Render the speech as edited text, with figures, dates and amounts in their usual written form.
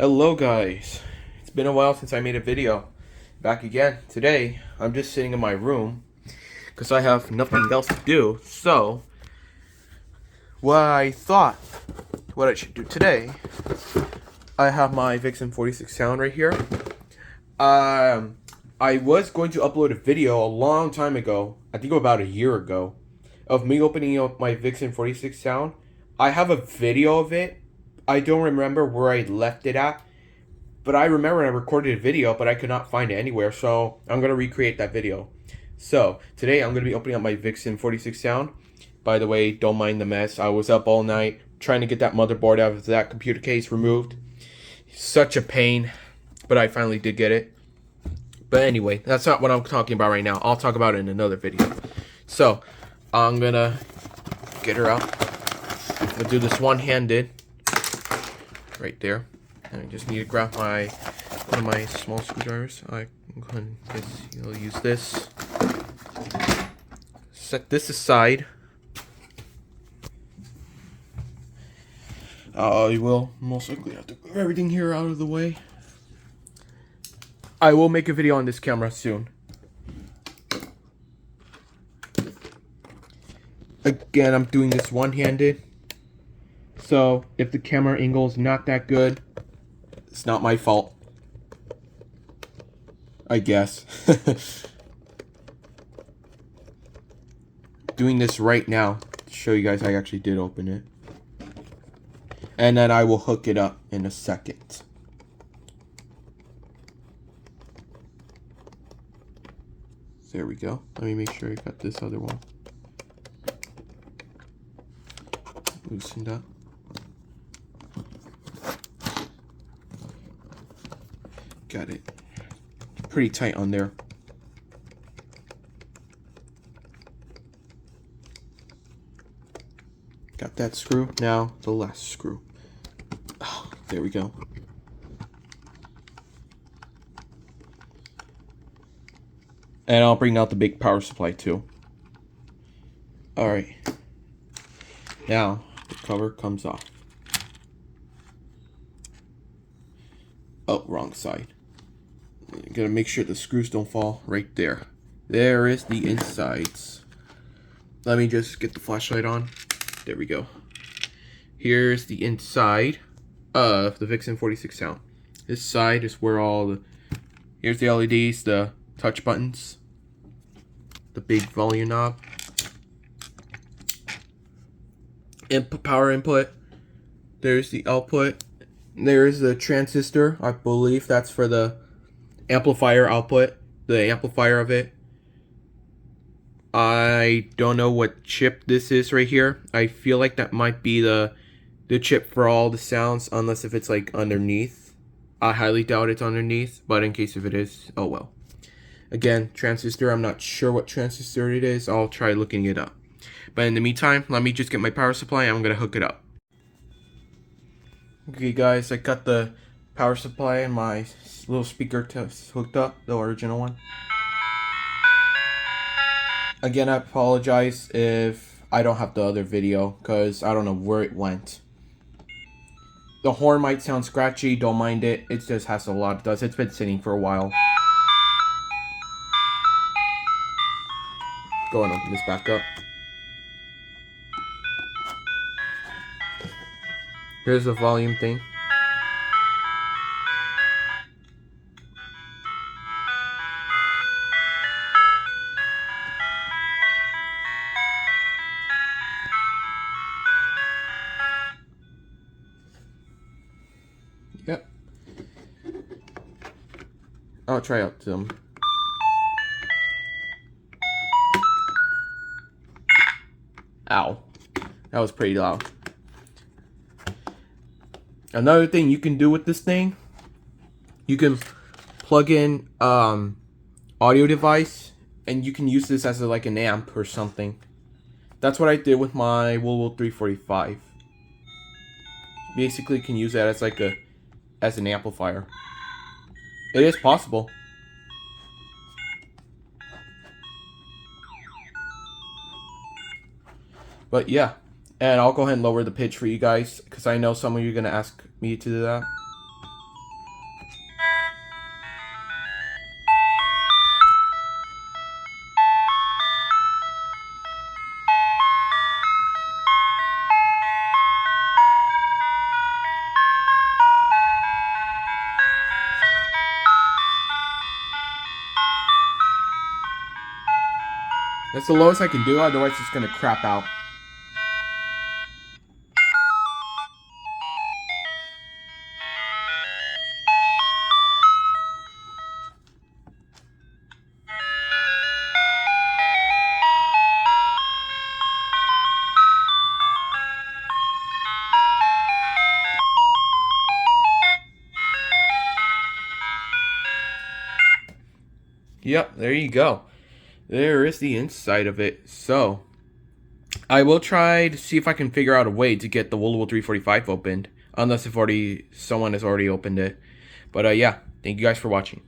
Hello guys, it's been a while since I made a video. Back again. Today, I'm just sitting in my room because I have nothing else to do. So, what I should do today, I have my Vixen 46 sound right here. I was going to upload a video a long time ago, I think about a year ago, of me opening up my Vixen 46 sound. I have a video of it. I don't remember where I left it at. But I remember I recorded a video, but I could not find it anywhere, so I'm going to recreate that video. So, today I'm going to be opening up my Vixen 46 sound. By the way, don't mind the mess. I was up all night trying to get that motherboard out of that computer case removed. Such a pain, but I finally did get it. But anyway, that's not what I'm talking about right now. I'll talk about it in another video. So, I'm going to get her out. I'm going to do this one-handed. Right there. And I just need to grab one of my small screwdrivers. You'll use this. Set this aside. I will most likely have to move everything here out of the way. I will make a video on this camera soon. Again, I'm doing this one-handed. So, if the camera angle is not that good, it's not my fault. I guess. Doing this right now to show you guys I actually did open it. And then I will hook it up in a second. There we go. Let me make sure I got this other one loosened up. Got it pretty tight on there. Got that screw. Now the last screw. Oh, there we go. And I'll bring out the big power supply too. Alright. Now the cover comes off. Oh, wrong side. You gotta make sure the screws don't fall right there. There is the insides. Let me just get the flashlight on. There we go. Here's the inside of the Vixen 46 sound. This side is where here's the LEDs, the touch buttons, the big volume knob, power input. There's the output. There's the transistor. I believe that's for the amplifier output, the amplifier of it. I don't know what chip this is right here. I feel like that might be the chip for all the sounds, unless if it's like underneath. I highly doubt it's underneath, but in case if it is, oh well. Again, transistor, I'm not sure what transistor it is. I'll try looking it up. But in the meantime, let me just get my power supply and I'm going to hook it up. Okay guys, I got the power supply and my little speaker hooked up, the original one. Again, I apologize if I don't have the other video, because I don't know where it went. The horn might sound scratchy, don't mind it. It just has a lot of dust. It's been sitting for a while. Go and open this back up. Here's the volume thing. Yep. I'll try out some. Ow. That was pretty loud. Another thing you can do with this thing, you can plug in audio device and you can use this as like an amp or something. That's what I did with my Wolvo 345. Basically you can use that as like as an amplifier. It is possible. But yeah, and I'll go ahead and lower the pitch for you guys, because I know some of you are going to ask me to do that. That's the lowest I can do, otherwise it's gonna crap out. Yep, there you go. There is the inside of it. So, I will try to see if I can figure out a way to get the Volvo 345 opened. Unless if someone has already opened it. But yeah, thank you guys for watching.